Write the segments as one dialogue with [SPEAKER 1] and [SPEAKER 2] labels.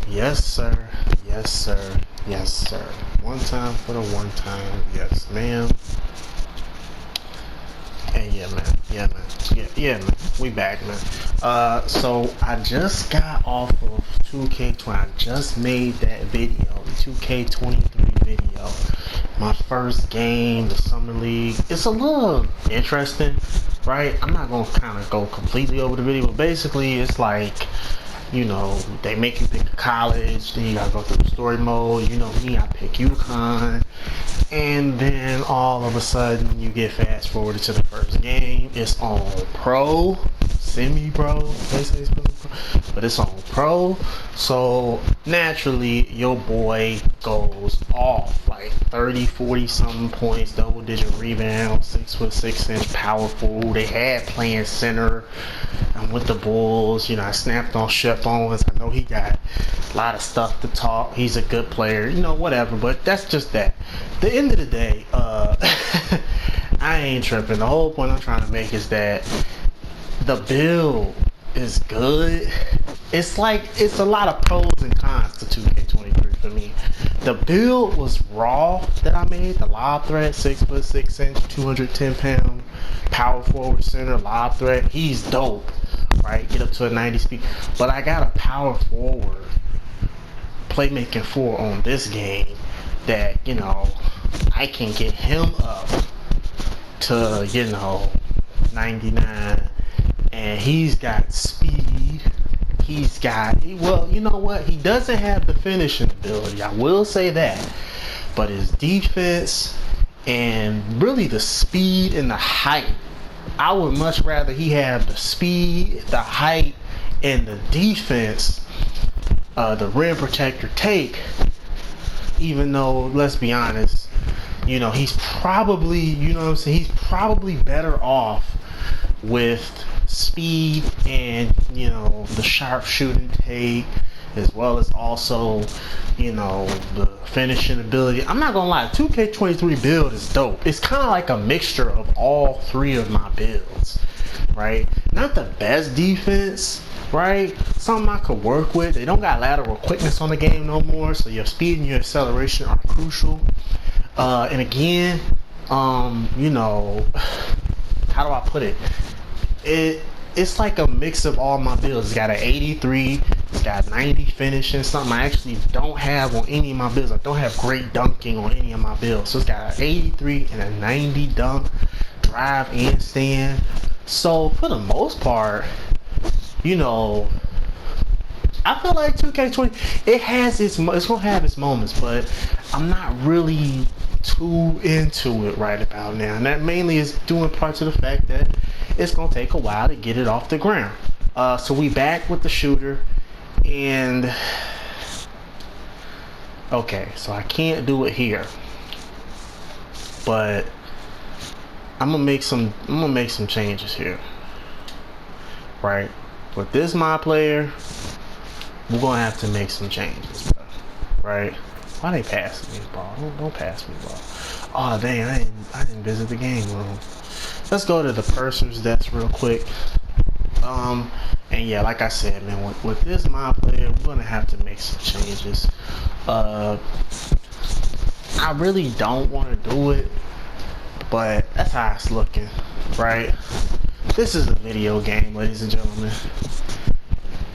[SPEAKER 1] Yes, sir. Yes, sir. Yes, sir. One time for the one time. Yes, ma'am. And yeah, man. Yeah, man. Yeah, man. We back, man. So I just got off of 2K20. I just made that video, the 2K23 video. My first game, the Summer League. It's a little interesting, right? I'm not gonna kind of go completely over the video, but basically, it's like, they make you pick a college, then you gotta go through the story mode. You know me, I pick UConn, and then all of a sudden you get fast forwarded to the first game. It's on pro, semi-pro, they say it's pro, but it's on pro. So naturally, your boy goes off like 30, 40 something points, double digit rebound, 6'6" powerful. They had playing center. I'm with the Bulls. I snapped on Chef Owens. I know he got a lot of stuff to talk. He's a good player, whatever. But that's just that. At the end of the day, I ain't tripping. The whole point I'm trying to make is that the build is good. It's a lot of pros and cons to 2K23 for me. The build was raw that I made. The lob threat, 6'6", 210 pound, power forward center, lob threat. He's dope, right? Get up to a 90 speed. But I got a power forward playmaking 4 on this game that, I can get him up to, 99. And he's got speed. He's got, well, you know what? He doesn't have the finishing ability. I will say that. But his defense and really the speed and the height, I would much rather he have the speed, the height, and the defense, the rim protector take, even though, let's be honest, he's probably, he's probably better off with speed and, the sharp shooting take, as well as also, the finishing ability. I'm not gonna lie, 2K23 build is dope. It's kind of like a mixture of all 3 of my builds, right? Not the best defense, right? Something I could work with. They don't got lateral quickness on the game no more, so your speed and your acceleration are crucial. And again, how do I put it? It's like a mix of all my builds. It's got an 83, it's got 90 finishing, something I actually don't have on any of my builds. I don't have great dunking on any of my builds. So it's got an 83 and a 90 dunk, drive and stand. So for the most part, I feel like 2K20, it's gonna have its moments, but I'm not really too into it right about now. And that mainly is doing parts of the fact that it's gonna take a while to get it off the ground. So we back with the shooter, and okay, so I can't do it here, but I'm gonna make some changes here, right? With this my player, we're gonna have to make some changes, bro. Right? Why they passing me, bro? Don't pass me, bro. Oh dang, I didn't visit the game room. Let's go to the purser's desk real quick. And yeah, like I said, man, with this my player, we're gonna have to make some changes. I really don't want to do it, but that's how it's looking, right? This is a video game, ladies and gentlemen.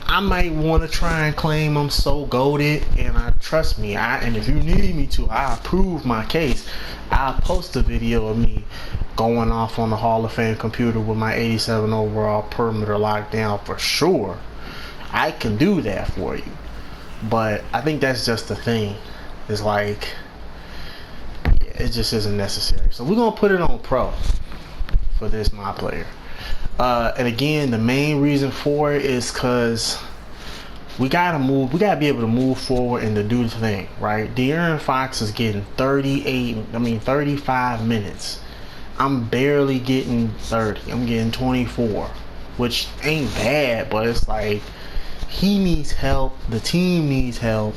[SPEAKER 1] I might want to try and claim I'm so goated, and trust me, and if you need me to, I'll prove my case. I'll post a video of me going off on the Hall of Fame computer with my 87 overall perimeter locked down for sure. I can do that for you, but I think that's just the thing. It's like, it just isn't necessary. So we're gonna put it on pro for this my player. And again, the main reason for it is because we gotta be able to move forward and to do the thing, right? De'Aaron Fox is getting 35 minutes. I'm barely getting 30. I'm getting 24, which ain't bad, but it's like, he needs help, the team needs help,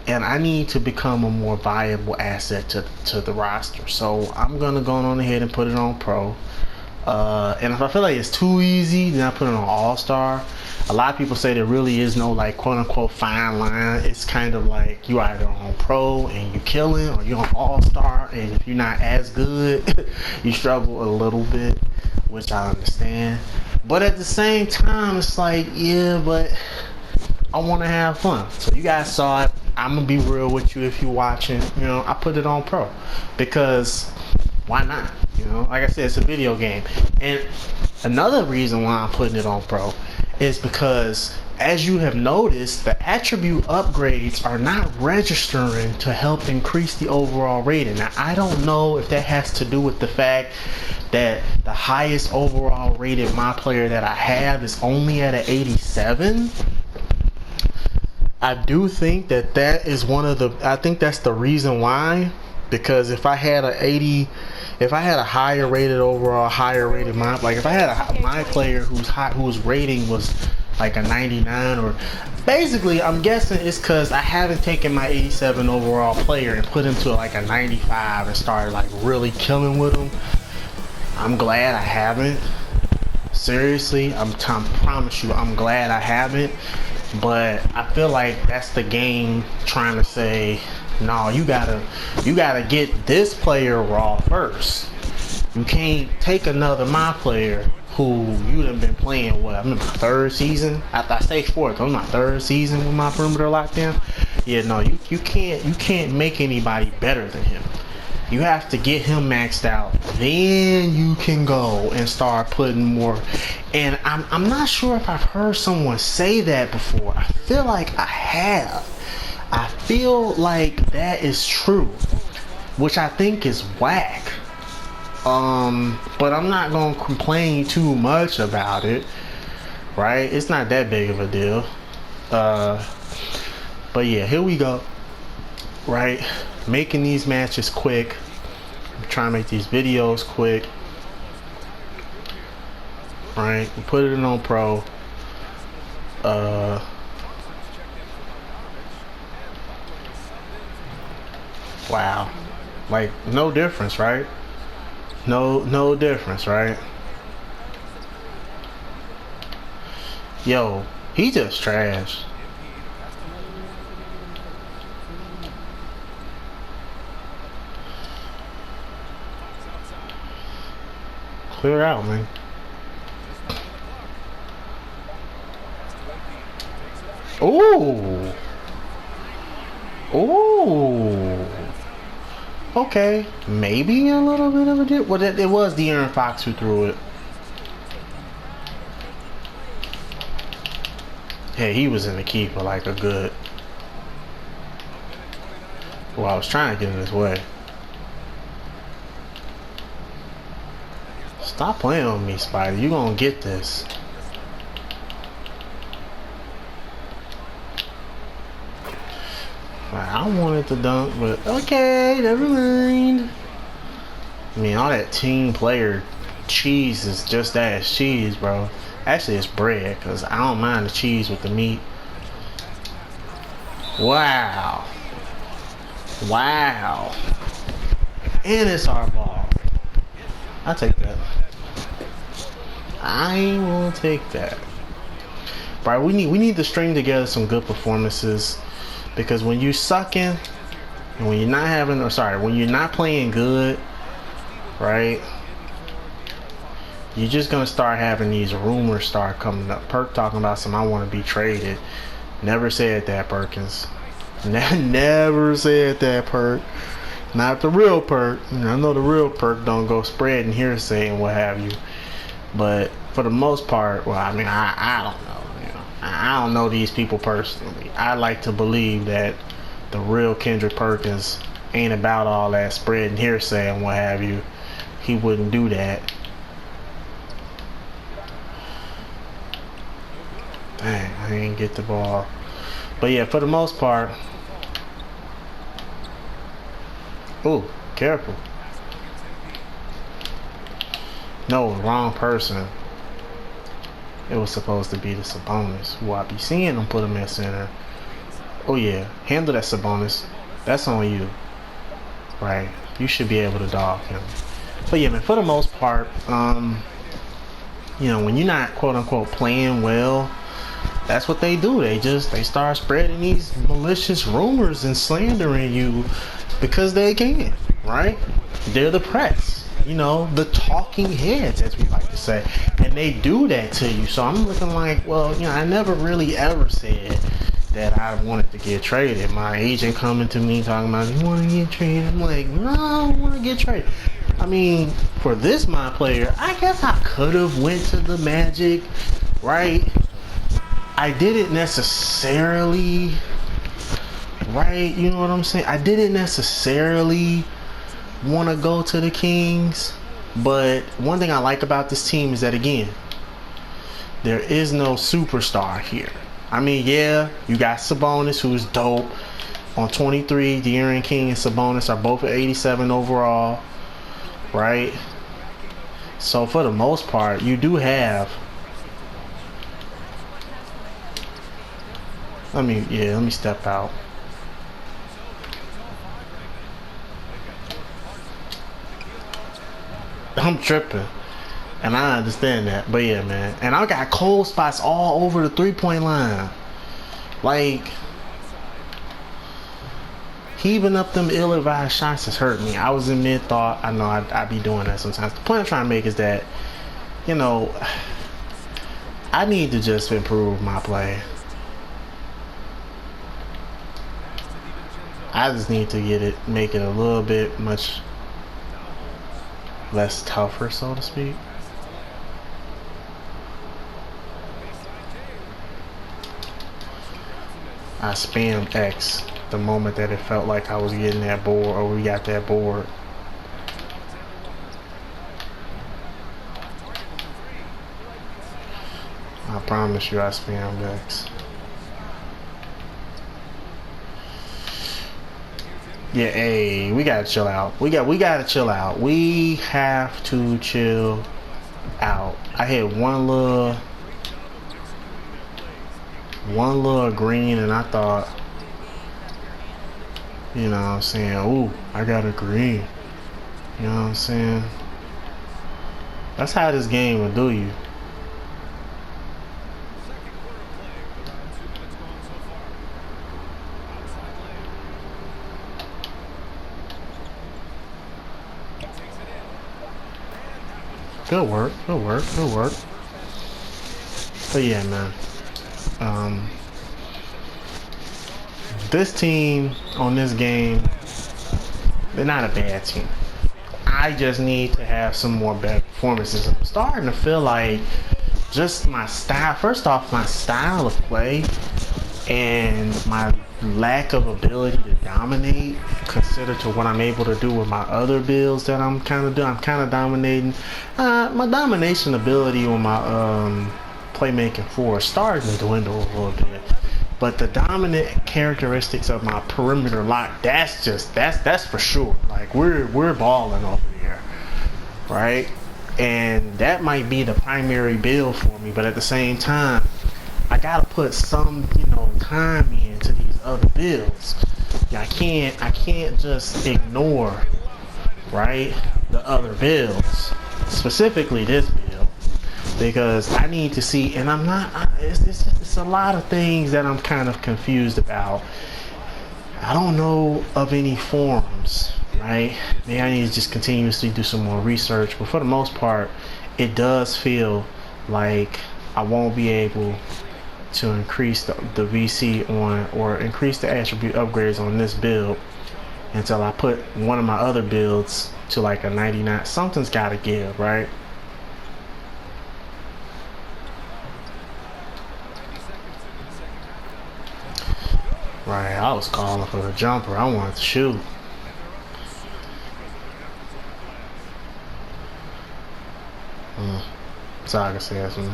[SPEAKER 1] and I need to become a more viable asset to the roster. So I'm gonna go on ahead and put it on pro. And if I feel like it's too easy, then I put it on all-star. A lot of people say there really is no like quote-unquote fine line. It's kind of like you either on pro and you killing, or you're on all-star, and if you're not as good, you struggle a little bit, which I understand. But at the same time, it's like, yeah, but I want to have fun. So you guys saw it. I'm gonna be real with you if you're watching. You know, I put it on pro because why not? You know, like I said, it's a video game. And another reason why I'm putting it on pro is because, as you have noticed, the attribute upgrades are not registering to help increase the overall rating. Now, I don't know if that has to do with the fact that the highest overall rated my player that I have is only at an 87. I do think that is one of the, I think that's the reason why, because if I had a 80, if I had a higher rated overall, higher rated my, like if I had my player whose rating was like a 99, or basically I'm guessing it's because I haven't taken my 87 overall player and put him to like a 95 and started like really killing with him. I'm glad I haven't. Seriously, I promise you, I'm glad I haven't. But I feel like that's the game trying to say, no, you gotta get this player raw first. You can't take another my player who you done been playing, what, I'm in my third season? I say fourth, I'm in my third season with my perimeter lockdown. Yeah, no, you can't make anybody better than him. You have to get him maxed out, then you can go and start putting more. And I'm not sure if I've heard someone say that before. I feel like I have. I feel like that is true, which I think is whack. But I'm not gonna complain too much about it, right? It's not that big of a deal. But yeah, here we go. Right, making these matches quick. I'm trying to make these videos quick. Right, put it on pro. Wow, like no difference, right? No difference, right? Yo, he just trash. Clear out, man. Ooh. Ooh. Okay. Maybe a little bit of a dip. Well, it was De'Aaron Fox who threw it. Hey, he was in the key for like a good. Well, I was trying to get in his way. Stop playing with me, Spider. You gonna get this. I wanted to dunk, but okay, never mind. I mean, all that team player cheese is just ass cheese, bro. Actually, it's bread, because I don't mind the cheese with the meat. Wow. Wow. And it's our ball. I'll take that. I will take that. Right, we need to string together some good performances, because when you sucking and when you're not having, or sorry, when you're not playing good, right, you're just gonna start having these rumors start coming up. Perk talking about some, I want to be traded. Never said that, Perkins. Never said that, Perk. Not the real Perk. I know the real Perk don't go spreading hearsay and what have you. But for the most part, well, I mean, I don't know. You know, I don't know these people personally. I like to believe that the real Kendrick Perkins ain't about all that spreading hearsay and what have you. He wouldn't do that. Dang, I didn't get the ball. But yeah, for the most part. Ooh, careful. No, wrong person. It was supposed to be the Sabonis, who I be seeing them put him at center. Oh yeah, handle that Sabonis. That's on you. Right, you should be able to dog him. But yeah, man, for the most part, you know, when you're not quote unquote playing well, that's what they do. They start spreading these malicious rumors and slandering you because they can, right? They're the press, you know, the talking heads, as we like to say, and they do that to you. So I'm looking like, well, you know, I never really ever said that I wanted to get traded. My agent coming to me talking about, you want to get traded? I'm like, no, I don't want to get traded. I mean, for this my player, I guess I could have went to the Magic, right? I didn't necessarily, right? You know what I'm saying? I didn't necessarily want to go to the Kings, but one thing I like about this team is that, again, there is no superstar here. I mean, yeah, you got Sabonis, who's dope. On 23, De'Aaron King and Sabonis are both at 87 overall, right? So for the most part, you do have. Let me step out. I'm tripping. And I understand that. But yeah, man. And I got cold spots all over the 3-point line. Like, heaving up them ill-advised shots has hurt me. I was in mid-thought. I know I'd be doing that sometimes. The point I'm trying to make is that, you know, I need to just improve my play. I just need to make it a little bit much less tougher, so to speak. I spammed X the moment that it felt like I was getting that board, or we got that board. I promise you I spammed X. Yeah, hey, we gotta chill out. We gotta chill out. We have to chill out. I hit one little green, and I thought, you know what I'm saying, ooh, I got a green. You know what I'm saying? That's how this game will do you. Good work, good work, good work. But yeah, man. This team on this game, they're not a bad team. I just need to have some more better performances. I'm starting to feel like just my style. First off, my style of play and my lack of ability to dominate, considered to what I'm able to do with my other builds that I'm kind of doing. I'm kind of dominating. My domination ability on my playmaking 4 is starting to dwindle a little bit. But the dominant characteristics of my perimeter lock, that's for sure. Like we're balling over here, right? And that might be the primary build for me. But at the same time, I gotta put some, you know, time into these other builds. I can't just ignore, right, the other builds, specifically this build, because I need to see. And I'm not. It's a lot of things that I'm kind of confused about. I don't know of any forums, right? Maybe I need to just continuously do some more research. But for the most part, it does feel like I won't be able to increase the VC on, or increase the attribute upgrades on this build until I put one of my other builds to like a 99. Something's got to give, right? Right, I was calling for the jumper. I wanted to shoot. Saga says something.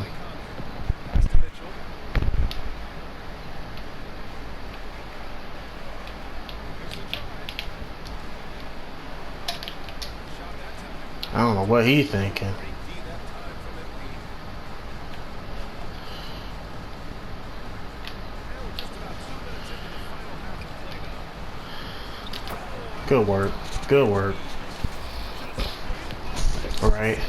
[SPEAKER 1] I don't know what he's thinking. Good work. Good work. Alright.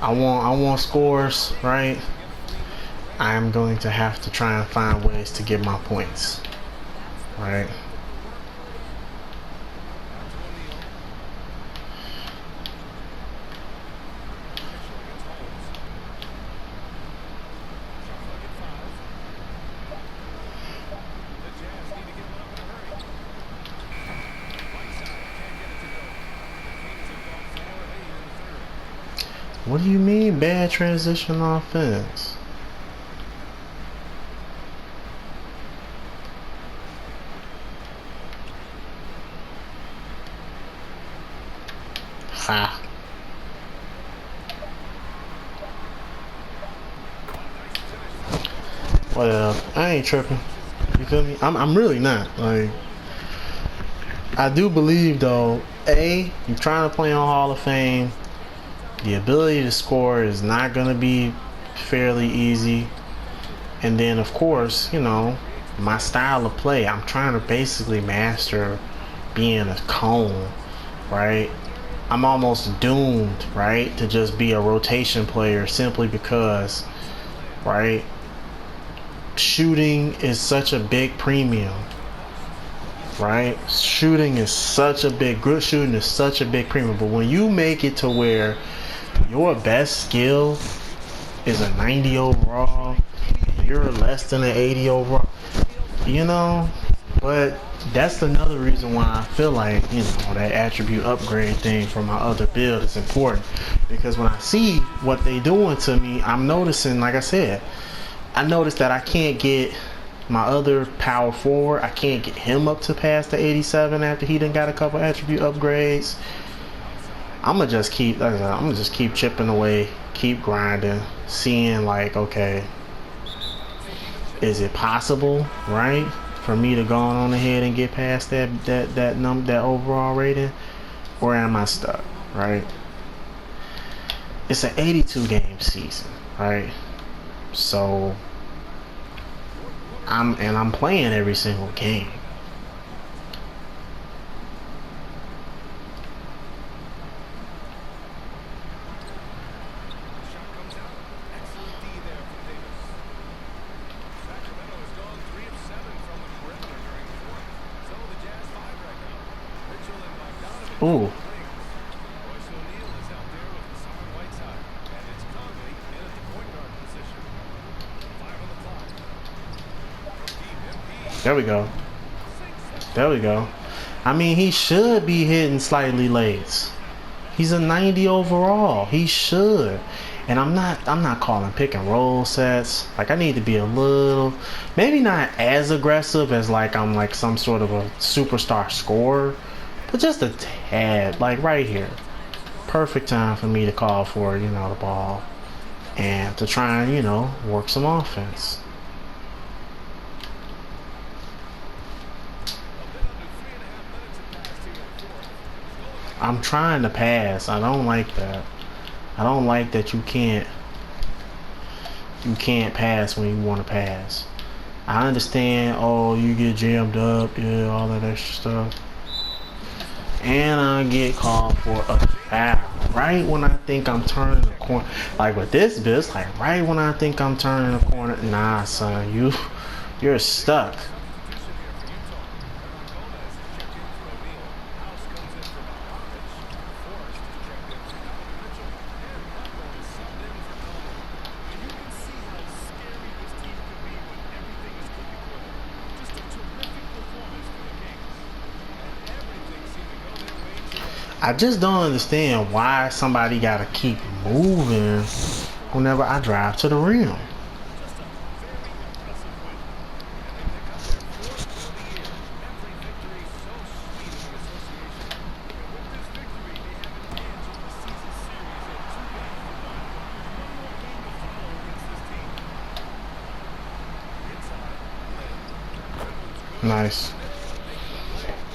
[SPEAKER 1] I want scores, right? I'm going to have to try and find ways to get my points, right? What do you mean bad transition offense? Ha. Well, I ain't tripping. You feel me? I'm really not. Like, I do believe though, you're trying to play on Hall of Fame. The ability to score is not going to be fairly easy. And then, of course, you know, my style of play, I'm trying to basically master being a cone, right? I'm almost doomed, right, to just be a rotation player simply because, right, shooting is such a big premium, right? Good shooting is such a big premium. But when you make it to where your best skill is a 90 overall, and you're less than an 80 overall, you know, but that's another reason why I feel like, you know, that attribute upgrade thing for my other build is important. Because when I see what they doing to me, I'm noticing, like I said, I noticed that I can't get my other power forward, I can't get him up to past the 87 after he done got a couple attribute upgrades. I'm gonna just keep chipping away, keep grinding, seeing like, okay, is it possible, right, for me to go on ahead and get past that overall rating, or am I stuck, right? It's an 82 game season, right? So I'm playing every single game. Ooh. There we go. There we go. I mean, he should be hitting slightly late. He's a 90 overall. He should. And I'm not calling pick and roll sets. Like, I need to be a little, maybe not as aggressive as like I'm like some sort of a superstar scorer, but just a tad, like right here. Perfect time for me to call for, you know, the ball and to try and, you know, work some offense. I'm trying to pass. I don't like that. I don't like that you can't pass when you want to pass. I understand, oh, you get jammed up, yeah, all that extra stuff. And I get called for a foul right when I think I'm turning the corner. Like with this bill, it's like right when I think I'm turning the corner. Nah, son, you're stuck. I just don't understand why somebody gotta keep moving whenever I drive to the rim. Nice.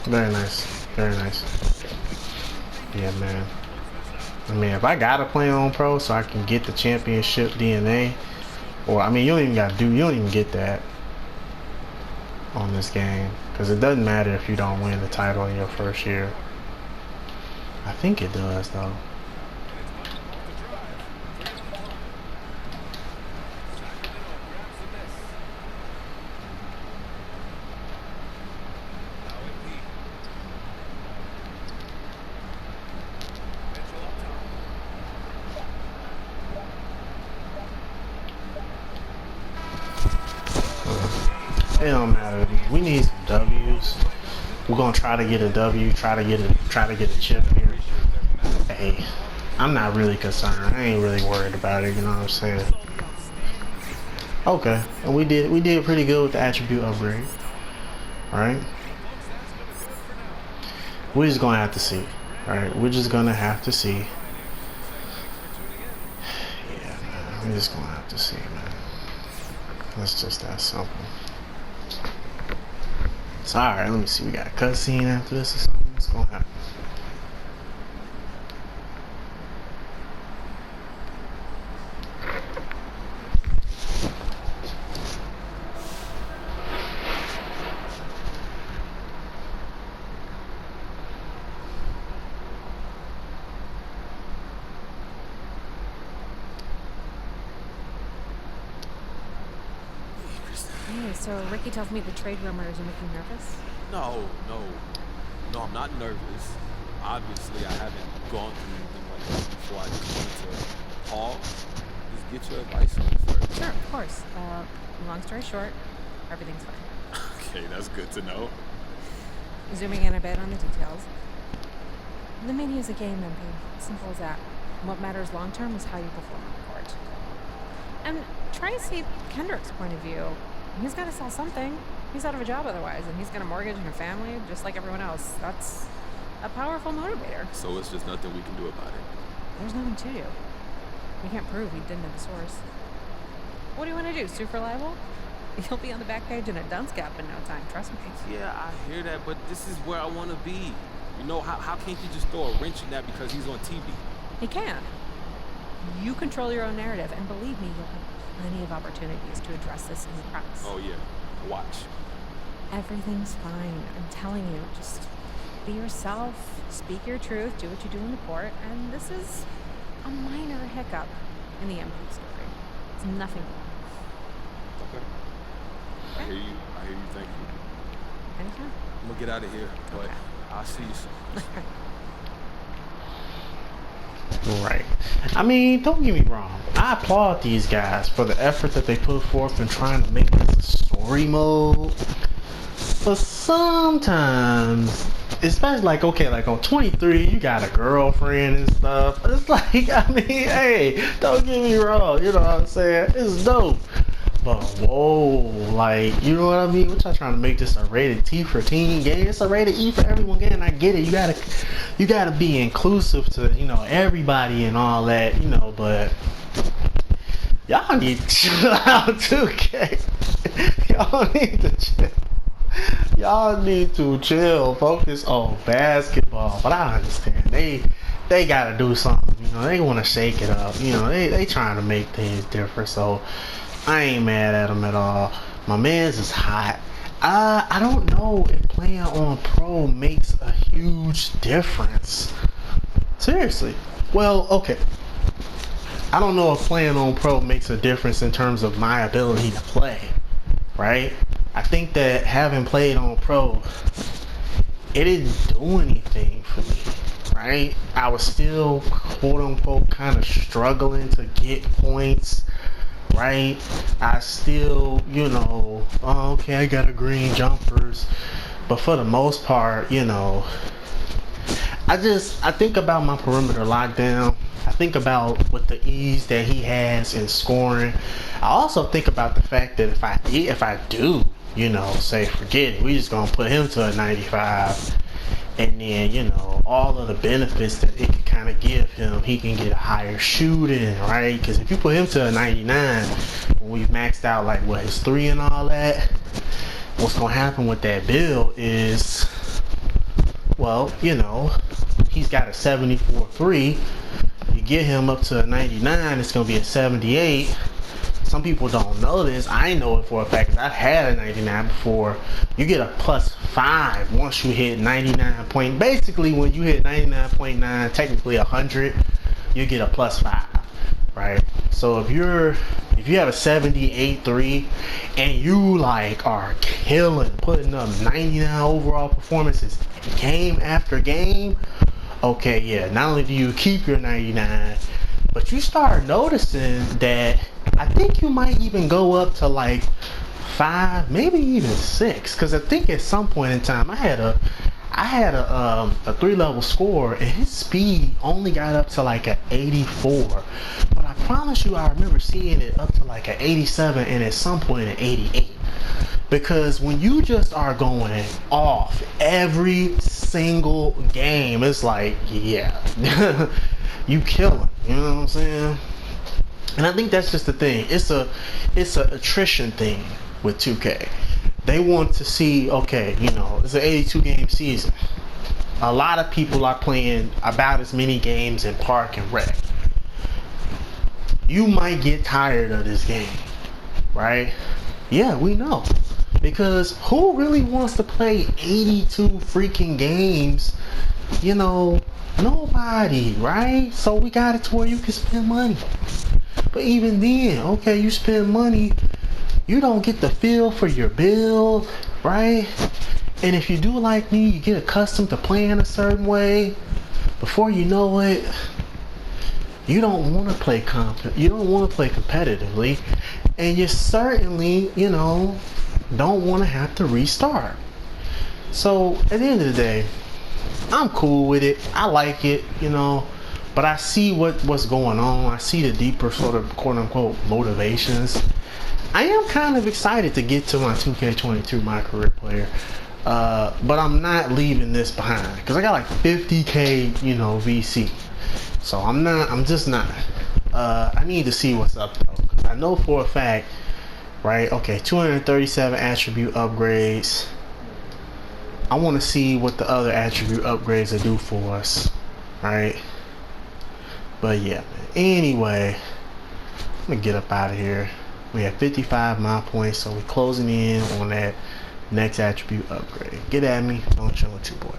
[SPEAKER 1] Very nice. Very nice. Yeah, man. I mean, if I gotta play on pro so I can get the championship DNA, or I mean, you don't even get that on this game, because it doesn't matter if you don't win the title in your first year. I think it does though. It don't matter. We need some W's. We're gonna try to get a W. Try to get a chip here. Hey, I'm not really concerned. I ain't really worried about it. You know what I'm saying? Okay, and we did pretty good with the attribute upgrade. All right. We're just gonna have to see. All right, we're just gonna have to see. Yeah, man, we're just gonna have to see, man. It's just that simple. So, all right, let me see. We got a cutscene after this or something. What's gonna happen?
[SPEAKER 2] Hey, so Ricky tells me the trade rumors are making you nervous?
[SPEAKER 3] No, I'm not nervous. Obviously, I haven't gone through anything like this before. I just wanted to pause, just get your advice on it first.
[SPEAKER 2] Sure, of course. Long story short, everything's fine.
[SPEAKER 3] Okay, that's good to know.
[SPEAKER 2] Zooming in a bit on the details. The mania is a game, MP. Simple as that. What matters long term is how you perform on the court. And try to see Kendrick's point of view. He's got to sell something. He's out of a job otherwise, and he's got a mortgage and a family, just like everyone else. That's a powerful motivator.
[SPEAKER 3] So it's just nothing we can do about it.
[SPEAKER 2] There's nothing to do. We can't prove he didn't have the source. What do you want to do? Sue for libel? He'll be on the back page in a dunce gap in no time. Trust me.
[SPEAKER 3] Yeah, I hear that, but this is where I want to be. You know, how can't you just throw a wrench in that because he's on TV?
[SPEAKER 2] He can. You control your own narrative, and believe me, you'll have plenty of opportunities to address this in the press.
[SPEAKER 3] Oh yeah, watch.
[SPEAKER 2] Everything's fine. I'm telling you, just be yourself, speak your truth, do what you do in the court, and this is a minor hiccup in the MP story. It's nothing more.
[SPEAKER 3] Okay. I hear you. Thank you.
[SPEAKER 2] Anytime.
[SPEAKER 3] I'm gonna get out of here, but
[SPEAKER 2] Okay.
[SPEAKER 3] I'll see you soon.
[SPEAKER 1] Right. I mean, don't get me wrong. I applaud these guys for the effort that they put forth in trying to make this a story mode. But sometimes, especially like, okay, like on 23, you got a girlfriend and stuff. It's like, I mean, hey, don't get me wrong. You know what I'm saying? It's dope. But whoa, like, you know what I mean? What y'all trying to make this a rated T for teen game? It's a rated E for everyone game. I get it. You gotta be inclusive to, you know, everybody and all that, you know, but y'all need to chill out too, okay? Y'all need to chill. Y'all need to chill, focus on basketball. But I understand. They gotta do something, you know, they wanna shake it up. You know, they trying to make things different, so I ain't mad at him at all. My man's is hot. I don't know if playing on pro makes a huge difference. Seriously. Well, okay. I don't know if playing on pro makes a difference in terms of my ability to play, right? I think that having played on pro, it didn't do anything for me, right? I was still, quote unquote, kind of struggling to get points. Right? I still, you know, oh, okay, I got a green jumpers. But for the most part, you know, I think about my perimeter lockdown. I think about with the ease that he has in scoring. I also think about the fact that if I do, you know, say forget it, we just gonna put him to a 95. And then, you know, all of the benefits that it can kind of give him, he can get a higher shooting, right? Because if you put him to a 99, when we've maxed out, like, what, his 3 and all that, what's going to happen with that build is, well, you know, he's got a 74 3. You get him up to a 99, it's going to be a 78. Some people don't know this. I know it for a fact because I've had a 99 before. You get a +5 once you hit 99 point. Basically, when you hit 99.9, technically 100, you get a +5, right? So if you have a 78 3 and you like are killing, putting up 99 overall performances game after game, okay, yeah. Not only do you keep your 99, but you start noticing that I think you might even go up to like 5, maybe even 6. Because I think at some point in time I had a 3-level score, and his speed only got up to like an 84. But I promise you, I remember seeing it up to like an 87, and at some point an 88. Because when you just are going off every single game, it's like, yeah, you kill him. You know what I'm saying? And I think that's just the thing. It's a attrition thing with 2K. They want to see, okay, you know, it's an 82 game season. A lot of people are playing about as many games in Park and Rec. You might get tired of this game, right? Yeah, we know. Because who really wants to play 82 freaking games? You know, nobody, right? So we got it to where you can spend money. But even then, okay, you spend money, you don't get the feel for your build, right? And if you do like me, you get accustomed to playing a certain way. Before you know it, you don't want to play competitively, and you certainly, you know, don't want to have to restart. So at the end of the day, I'm cool with it. I like it, you know. But I see what's going on. I see the deeper sort of quote-unquote motivations. I am kind of excited to get to my 2K22 My Career Player. But I'm not leaving this behind. Because I got like 50K, you know, VC. So I'm just not. I need to see what's up though. 'Cause I know for a fact, right? Okay, 237 attribute upgrades. I want to see what the other attribute upgrades will do for us. Right? But yeah, man. Anyway, I'm gonna get up out of here. We have 55 my points, so we're closing in on that next attribute upgrade. Get at me, don't chill with you, boy.